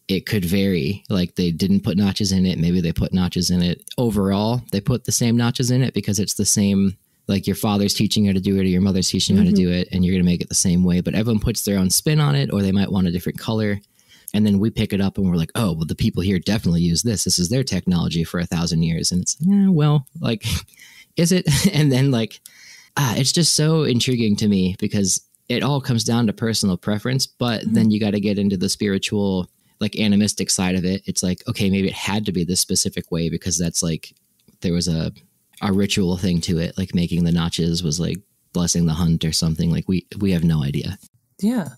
it could vary. Like they didn't put notches in it. Maybe they put notches in it. Overall, they put the same notches in it because it's the same, like your father's teaching you how to do it or your mother's teaching you how to do it, and you're going to make it the same way. But everyone puts their own spin on it, or they might want a different color. And then we pick it up and we're like, oh, well, the people here definitely use this. This is their technology for 1,000 years. And it's, yeah, well, like, is it? And then like, it's just so intriguing to me because it all comes down to personal preference. But then you got to get into the spiritual, like animistic side of it. It's like, okay, maybe it had to be this specific way because that's like, there was a ritual thing to it. Like making the notches was like blessing the hunt or something. Like we have no idea. Yeah.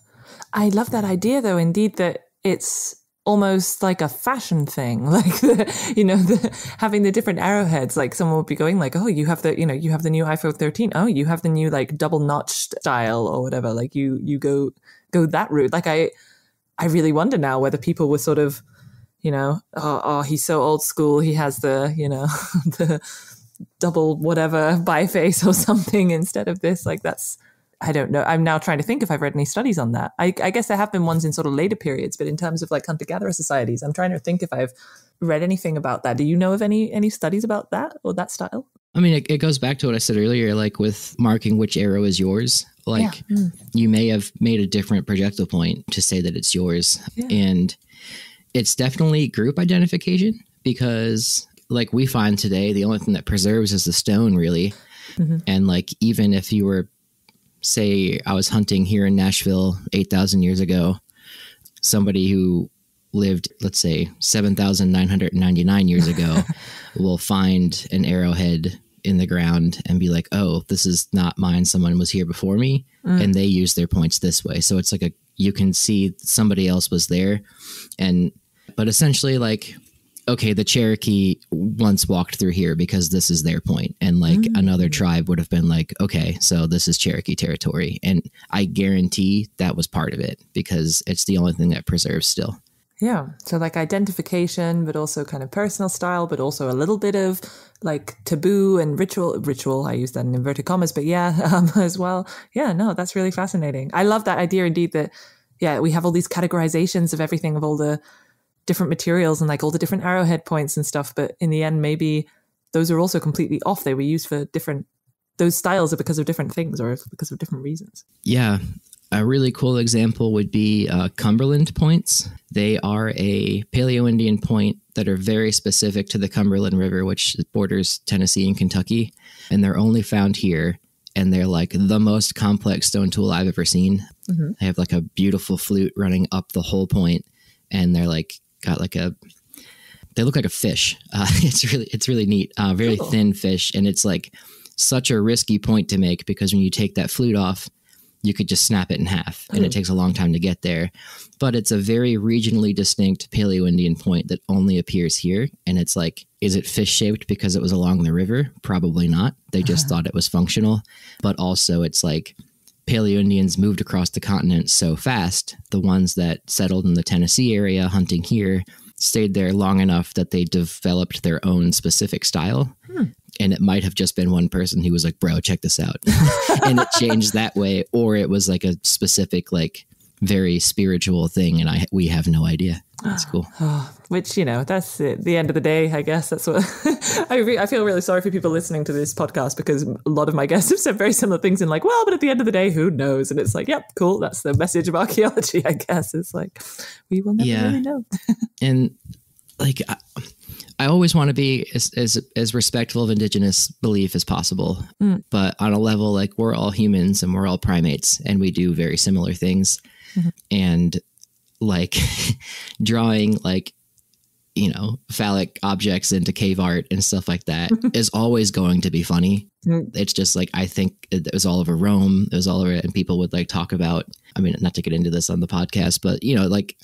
I love that idea though, indeed, that it's almost like a fashion thing, like having the different arrowheads. Like someone would be going like, oh, you have the new iPhone 13. Oh, you have the new like double notched style or whatever. Like you go that route. Like I really wonder now whether people were sort of, oh, he's so old school. He has the, the double whatever biface or something instead of this. Like that's, I don't know. I'm now trying to think if I've read any studies on that. I guess there have been ones in sort of later periods, but in terms of like hunter-gatherer societies, I'm trying to think if I've read anything about that. Do you know of any studies about that or that style? I mean, it goes back to what I said earlier, like with marking which arrow is yours. Like you may have made a different projectile point to say that it's yours. Yeah. And it's definitely group identification because like we find today, the only thing that preserves is the stone really. And like, even if you were, say I was hunting here in Nashville 8,000 years ago, somebody who lived, let's say 7,999 years ago will find an arrowhead in the ground and be like, oh, this is not mine. Someone was here before me and they use their points this way. So it's like you can see somebody else was there. But essentially like, okay, the Cherokee once walked through here because this is their point. And like another tribe would have been like, okay, so this is Cherokee territory. And I guarantee that was part of it because it's the only thing that preserves still. Yeah. So like identification, but also kind of personal style, but also a little bit of like taboo and ritual. I use that in inverted commas, but as well. Yeah, no, that's really fascinating. I love that idea indeed that, we have all these categorizations of everything, of all the different materials and like all the different arrowhead points and stuff. But in the end, maybe those are also completely off. They were used for those styles are because of different things or because of different reasons. Yeah. A really cool example would be Cumberland points. They are a Paleo-Indian point that are very specific to the Cumberland River, which borders Tennessee and Kentucky. And they're only found here. And they're like the most complex stone tool I've ever seen. They have like a beautiful flute running up the whole point. And they're like, they look like a fish. It's really neat. Very cool. Thin fish. And it's like such a risky point to make because when you take that flute off, you could just snap it in half and it takes a long time to get there. But it's a very regionally distinct Paleo-Indian point that only appears here. And it's like, is it fish shaped because it was along the river? Probably not. They just thought it was functional. But also it's like Paleo-Indians moved across the continent so fast. The ones that settled in the Tennessee area hunting here stayed there long enough that they developed their own specific style. And it might have just been one person who was like, bro, check this out. And it changed that way. Or it was like a specific, like very spiritual thing. And we have no idea. That's cool. Which, that's the end of the day, I guess. That's what I feel really sorry for people listening to this podcast because a lot of my guests have said very similar things and like, well, but at the end of the day, who knows? And it's like, yep, cool. That's the message of archaeology, I guess. It's like, we will never really know. And like, I always want to be as respectful of indigenous belief as possible. But on a level, like we're all humans and we're all primates and we do very similar things. And like drawing like, phallic objects into cave art and stuff like that is always going to be funny. It's just like, I think it was all over Rome. It was all over it. And people would like talk about, I mean, not to get into this on the podcast, but like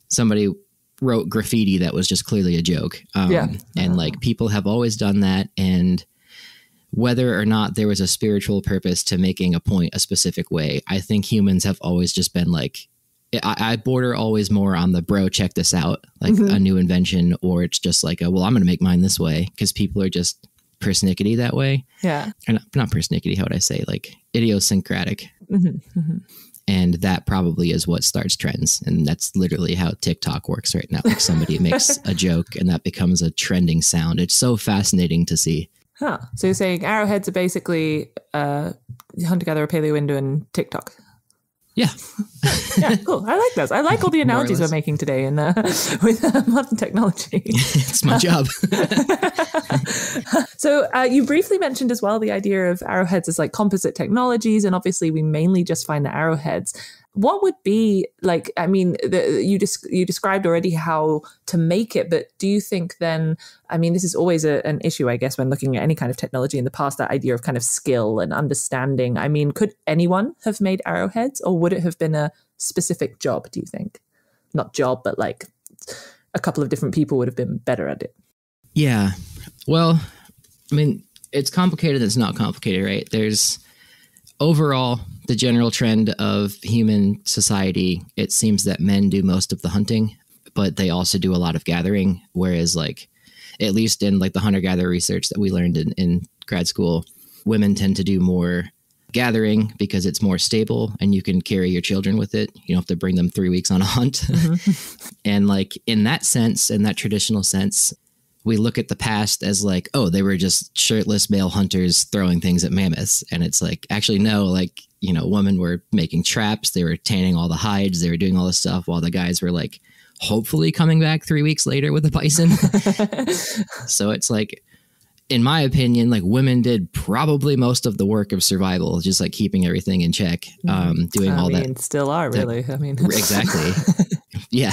somebody wrote graffiti that was just clearly a joke. And like people have always done that. And whether or not there was a spiritual purpose to making a point a specific way, I think humans have always just been like, I border always more on the bro, check this out, like a new invention, or it's just like, well, I'm going to make mine this way because people are just persnickety that way. Yeah. Or not persnickety, how would I say? Like idiosyncratic. And that probably is what starts trends. And that's literally how TikTok works right now. Like somebody makes a joke and that becomes a trending sound. It's so fascinating to see. Huh. So you're saying arrowheads are basically hunter-gatherer, paleo-Indo, and TikTok. Yeah. Yeah, cool. I like those. I like all the analogies we're making today with modern technology. It's my job. So you briefly mentioned as well the idea of arrowheads as like composite technologies, and obviously we mainly just find the arrowheads. What would be like, I mean, you described already how to make it, but do you think then, I mean, this is always an issue, I guess, when looking at any kind of technology in the past, that idea of kind of skill and understanding. I mean, could anyone have made arrowheads, or would it have been a specific job, do you think? Not job, but like a couple of different people would have been better at it. Yeah. Well, I mean, it's complicated. It's not complicated, right? There's overall the general trend of human society. It seems that men do most of the hunting, but they also do a lot of gathering. Whereas like, at least in like the hunter-gatherer research that we learned in grad school, women tend to do more gathering because it's more stable and you can carry your children with it. You don't have to bring them 3 weeks on a hunt. Mm-hmm. And like in that sense, in that traditional sense, we look at the past as like, oh, they were just shirtless male hunters throwing things at mammoths. And it's like, actually, no, like, you know, women were making traps. They were tanning all the hides. They were doing all this stuff while the guys were like, hopefully coming back 3 weeks later with a bison. So it's like, in my opinion, like women did probably most of the work of survival, just like keeping everything in check, doing all that. Still are really. I mean, exactly. Yeah.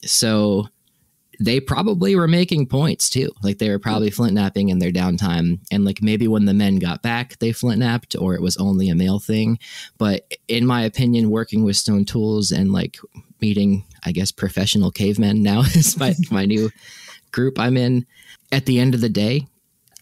So they probably were making points too. Like they were probably flint napping in their downtime. And like maybe when the men got back, they flint napped, or it was only a male thing. But in my opinion, working with stone tools and like meeting, I guess, professional cavemen now is my new group I'm in. At the end of the day,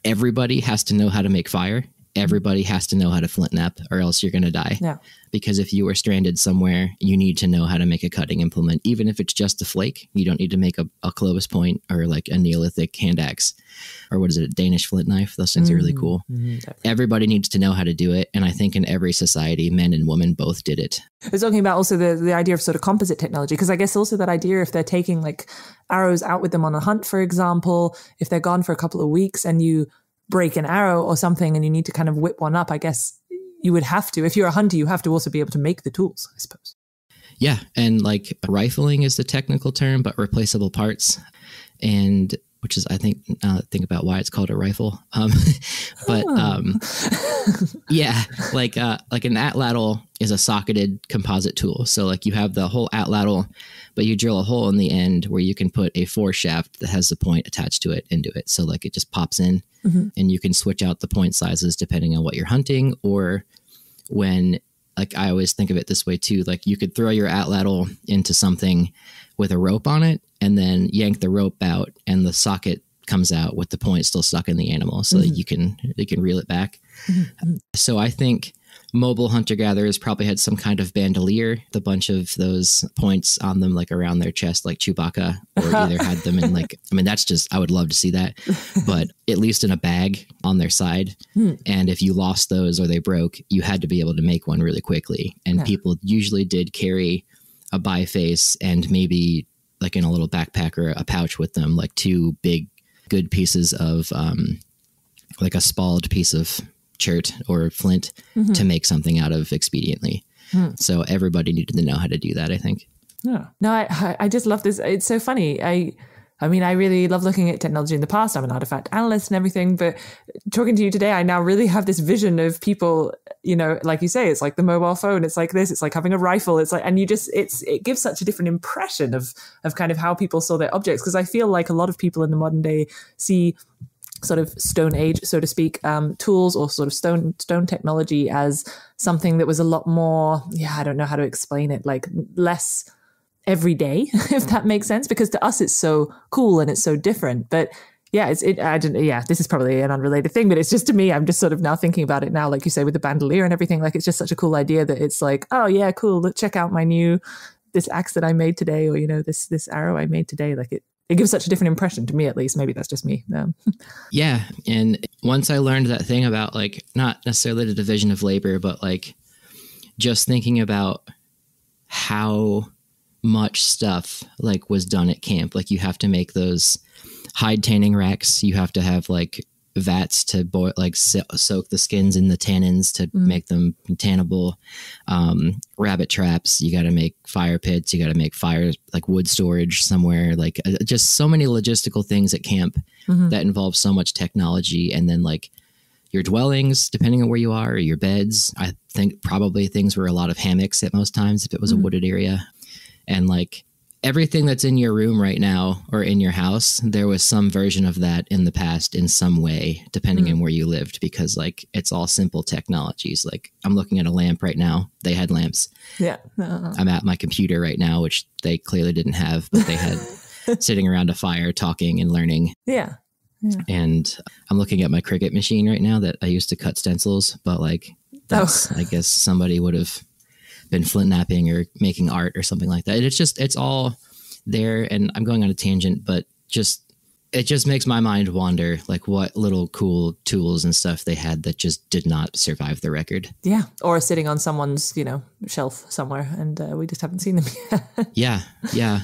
everybody has to know how to make fire. Everybody has to know how to flint nap, or else you're going to die. Yeah. Because if you were stranded somewhere, you need to know how to make a cutting implement, even if it's just a flake. You don't need to make a Clovis point or like a Neolithic hand axe, or what is it, a Danish flint knife? Those things are really cool. Everybody needs to know how to do it. And I think in every society, men and women both did it. I was talking about also the idea of sort of composite technology, because I guess also that idea, if they're taking like arrows out with them on a hunt, for example, if they're gone for a couple of weeks and you break an arrow or something and you need to kind of whip one up, I guess you would have to, if you're a hunter, you have to also be able to make the tools, I suppose. Yeah. And like rifling is the technical term, but replaceable parts. And which is, I think, think about why it's called a rifle. Yeah, like an atlatl is a socketed composite tool. So like you have the whole atlatl, but you drill a hole in the end where you can put a foreshaft that has the point attached to it into it. So like it just pops in, and you can switch out the point sizes depending on what you're hunting. Or when, like I always think of it this way too, like you could throw your atlatl into something with a rope on it and then yank the rope out and the socket comes out with the point still stuck in the animal, so that you can reel it back. So I think mobile hunter-gatherers probably had some kind of bandolier, the bunch of those points on them, like around their chest, like Chewbacca, or either had them in like, I mean, that's just, I would love to see that, but at least in a bag on their side. And if you lost those or they broke, you had to be able to make one really quickly. And people usually did carry a biface and maybe like in a little backpack or a pouch with them, like two big good pieces of like a spalled piece of chert or flint to make something out of expediently. So everybody needed to know how to do that, I think. Yeah. No, I just love this. It's so funny. I mean, I really love looking at technology in the past. I'm an artifact analyst and everything, but talking to you today, I now really have this vision of people, you know, like you say, it's like the mobile phone. It's like this, it's like having a rifle. It's like, and you just, it gives such a different impression of kind of how people saw their objects. Cause I feel like a lot of people in the modern day see sort of Stone Age, so to speak, tools or sort of stone technology as something that was a lot more, I don't know how to explain it, like less every day, if that makes sense, because to us it's so cool and it's so different. But this is probably an unrelated thing, but it's just, to me, I'm just sort of now thinking about it now, like you say, with the bandolier and everything, like it's just such a cool idea that it's like, oh yeah, cool, look, check out this axe that I made today, or, you know, this arrow I made today. Like it gives such a different impression to me, at least. Maybe that's just me. Yeah. And once I learned that thing about like, not necessarily the division of labor, but like just thinking about how much stuff like was done at camp. Like you have to make those hide tanning racks. You have to have like vats to boil, like soak the skins in the tannins to make them tannable. Rabbit traps. You got to make fire pits. You got to make fire, like wood storage somewhere. Like just so many logistical things at camp that involve so much technology. And then like your dwellings, depending on where you are, or your beds. I think probably things were a lot of hammocks at most times if it was a wooded area. And like everything that's in your room right now or in your house, there was some version of that in the past in some way, depending on where you lived, because like it's all simple technologies. Like I'm looking at a lamp right now. They had lamps. Yeah. I'm at my computer right now, which they clearly didn't have, but they had sitting around a fire talking and learning. Yeah. And I'm looking at my Cricut machine right now that I used to cut stencils, but like that's, I guess somebody would have been flint napping or making art or something like that. It's all there. And I'm going on a tangent, but it just makes my mind wander, like what little cool tools and stuff they had that just did not survive the record. Yeah. Or sitting on someone's, shelf somewhere and we just haven't seen them yet. Yeah.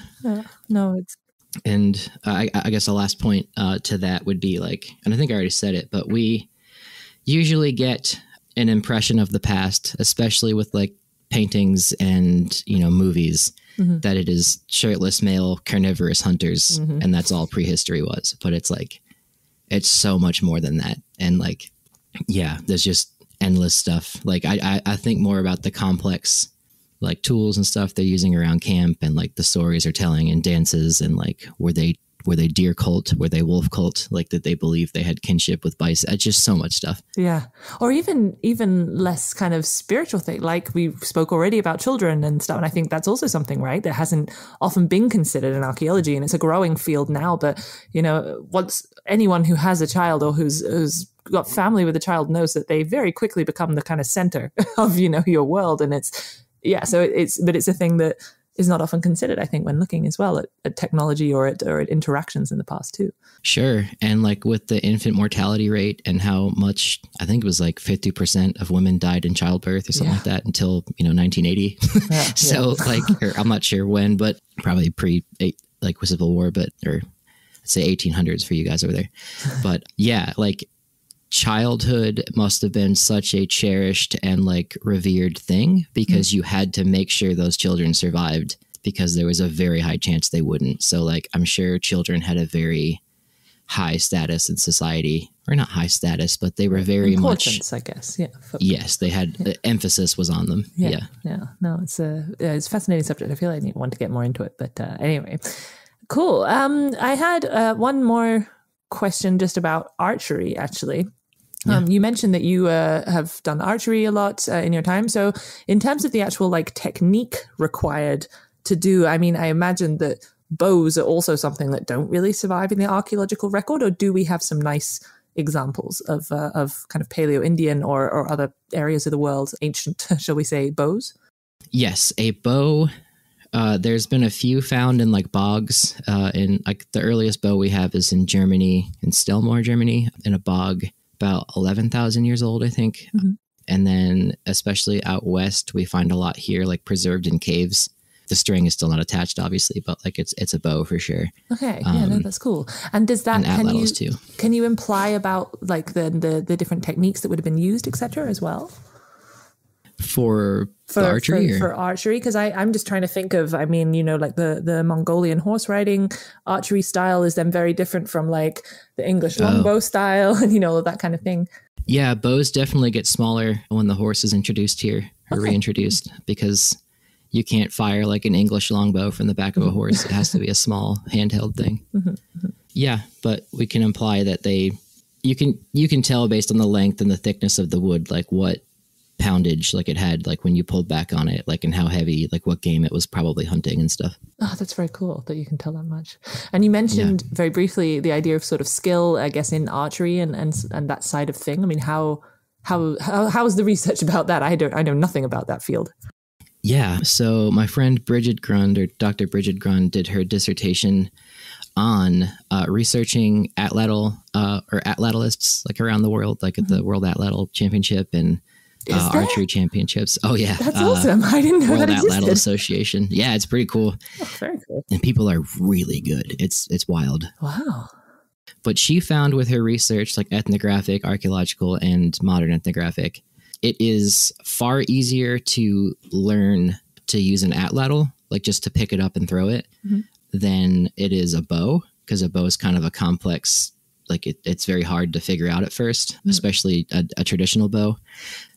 No, it's. And I guess the last point to that would be like, and I think I already said it, but we usually get an impression of the past, especially with like paintings and, movies, that it is shirtless male carnivorous hunters. And that's all prehistory was. But it's like, it's so much more than that. And like, yeah, there's just endless stuff. Like I think more about the complex like tools and stuff they're using around camp and like the stories they're telling and dances and like were they deer cult? Were they wolf cult? Like did they believe they had kinship with bison? It's just so much stuff. Yeah. Or even less kind of spiritual thing. Like we spoke already about children and stuff. And I think that's also something, right, that hasn't often been considered in archaeology. And it's a growing field now. But, once anyone who has a child or who's got family with a child knows that they very quickly become the kind of center of, your world. And it's a thing that is not often considered, I think, when looking as well at technology or at interactions in the past too. Sure. And like with the infant mortality rate and how much, I think it was like 50% of women died in childbirth or something like that until, 1980. I'm not sure when, but probably Civil War, or I'd say 1800s for you guys over there. But yeah, like childhood must have been such a cherished and like revered thing because you had to make sure those children survived because there was a very high chance they wouldn't. So like, I'm sure children had a very high status in society, or not high status, but they were very importance, much, I guess. Yeah. Yes. They had the emphasis was on them. Yeah. No, it's a fascinating subject. I feel like I want to get more into it, but anyway, cool. I had one more question just about archery, actually. You mentioned that you have done archery a lot in your time. So in terms of the actual like technique required to do, I mean, I imagine that bows are also something that don't really survive in the archaeological record, or do we have some nice examples of kind of Paleo-Indian or other areas of the world, ancient, shall we say, bows? Yes, a bow. There's been a few found in like bogs. In like the earliest bow we have is in Germany, in Stellmore, Germany, in a bog about 11,000 years old, I think. And then especially out west, we find a lot here, like preserved in caves. The string is still not attached, obviously, but like it's a bow for sure. Okay, that's cool. And does that can you imply about like the different techniques that would have been used, etc. as well? For archery? For archery, because I'm just trying to think of, I mean, like the Mongolian horse riding archery style is then very different from like the English longbow style and, that kind of thing. Yeah, bows definitely get smaller when the horse is introduced here or reintroduced because you can't fire like an English longbow from the back of a horse. It has to be a small handheld thing. Yeah, but we can imply that you can tell based on the length and the thickness of the wood, like what poundage like it had, like when you pulled back on it, like and how heavy, like what game it was probably hunting and stuff. Oh, that's very cool that you can tell that much. And you mentioned very briefly the idea of sort of skill, I guess, in archery and that side of thing. I mean, how is the research about that? I know nothing about that field. Yeah, so my friend Bridget Grund, or Dr. Bridget Grund, did her dissertation on researching atlatl or atlatlists like around the world, like at the World Atlatl Championship and archery championships. Oh yeah. That's awesome. I didn't know World that existed. Atlatl Association. Yeah, it's pretty cool. Oh, very cool. And people are really good. It's wild. Wow. But she found with her research, like ethnographic, archaeological, and modern ethnographic, it is far easier to learn to use an atlatl, like just to pick it up and throw it, than it is a bow, because a bow is kind of a complex, like it's very hard to figure out at first, especially a traditional bow.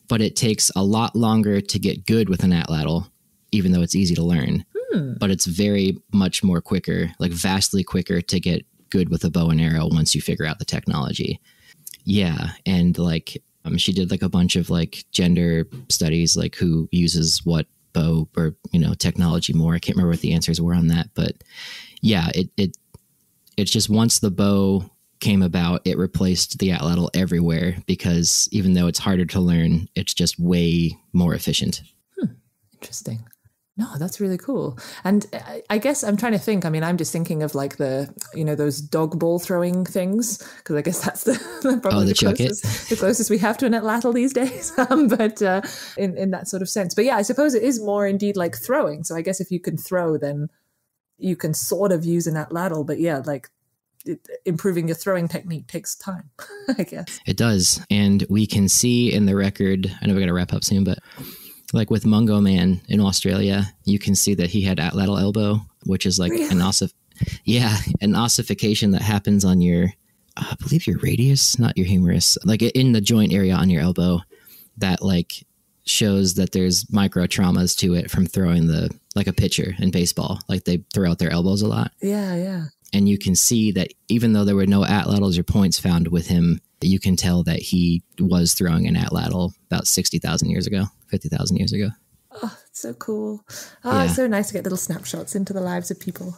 But it takes a lot longer to get good with an atlatl, even though it's easy to learn. But it's very much more quicker, like vastly quicker to get good with a bow and arrow once you figure out the technology. Yeah. And like she did like a bunch of like gender studies, like who uses what bow or, technology more. I can't remember what the answers were on that, but yeah, it's just once the bow came about, it replaced the atlatl everywhere, because even though it's harder to learn, it's just way more efficient. Interesting. No, that's really cool. And I guess I'm trying to think, I'm just thinking of like those dog ball throwing things, because I guess that's probably the closest we have to an atlatl these days. But in that sort of sense. But yeah, I suppose it is more indeed like throwing. So I guess if you can throw, then you can sort of use an atlatl. But yeah, like improving your throwing technique takes time, I guess. It does. And we can see in the record, I know we're going to wrap up soon, but like with Mungo Man in Australia, you can see that he had atlatl elbow, which is like an ossification that happens on your, I believe your radius, not your humerus, like in the joint area on your elbow, that like shows that there's micro traumas to it from throwing like a pitcher in baseball, like they throw out their elbows a lot. Yeah, yeah. And you can see that even though there were no atlatls or points found with him, you can tell that he was throwing an atlatl about 60,000 years ago, 50,000 years ago. Oh, it's so cool. Oh, It's so nice to get little snapshots into the lives of people.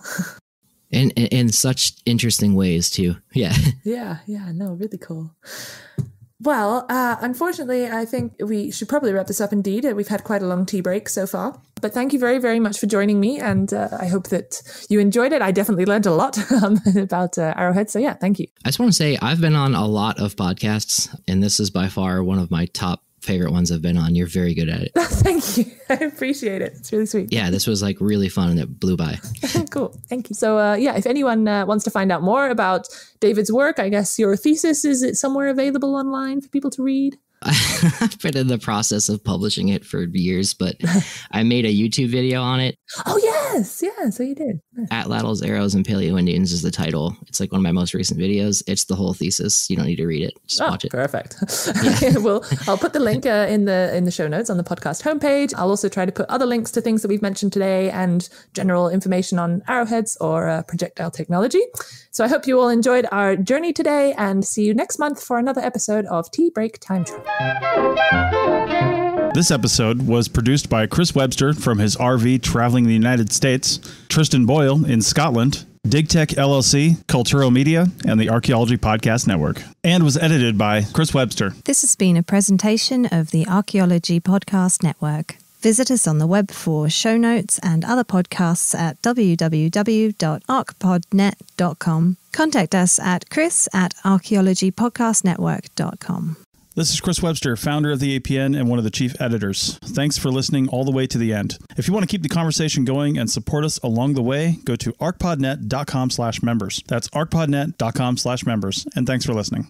And in such interesting ways too. Yeah. Yeah. No, really cool. Well, unfortunately, I think we should probably wrap this up indeed. We've had quite a long tea break so far. But thank you very, very much for joining me. And I hope that you enjoyed it. I definitely learned a lot about Arrowhead. So yeah, thank you. I just want to say I've been on a lot of podcasts, and this is by far one of my top favorite ones I've been on. You're very good at it. Thank you. I appreciate it. It's really sweet. Yeah, this was like really fun and it blew by. Cool. Thank you. So if anyone wants to find out more about David's work, I guess your thesis, is it somewhere available online for people to read? I've been in the process of publishing it for years, but I made a YouTube video on it. Oh, yes. Yeah, so you did. Atlatls, Arrows, and Paleo-Indians is the title. It's like one of my most recent videos. It's the whole thesis. You don't need to read it. Just watch it. Perfect. Yeah. Well, I'll put the link in the show notes on the podcast homepage. I'll also try to put other links to things that we've mentioned today and general information on arrowheads or projectile technology. So I hope you all enjoyed our journey today, and see you next month for another episode of Tea Break Time Travel. This episode was produced by Chris Webster from his RV traveling the United States, Tristan Boyle in Scotland, DigTech LLC, Cultural Media, and the Archaeology Podcast Network, and was edited by Chris Webster. This has been a presentation of the Archaeology Podcast Network. Visit us on the web for show notes and other podcasts at www.archpodnet.com. Contact us at chris@archaeologypodcastnetwork.com. This is Chris Webster, founder of the APN and one of the chief editors. Thanks for listening all the way to the end. If you want to keep the conversation going and support us along the way, go to archpodnet.com/members. That's archpodnet.com/members. And thanks for listening.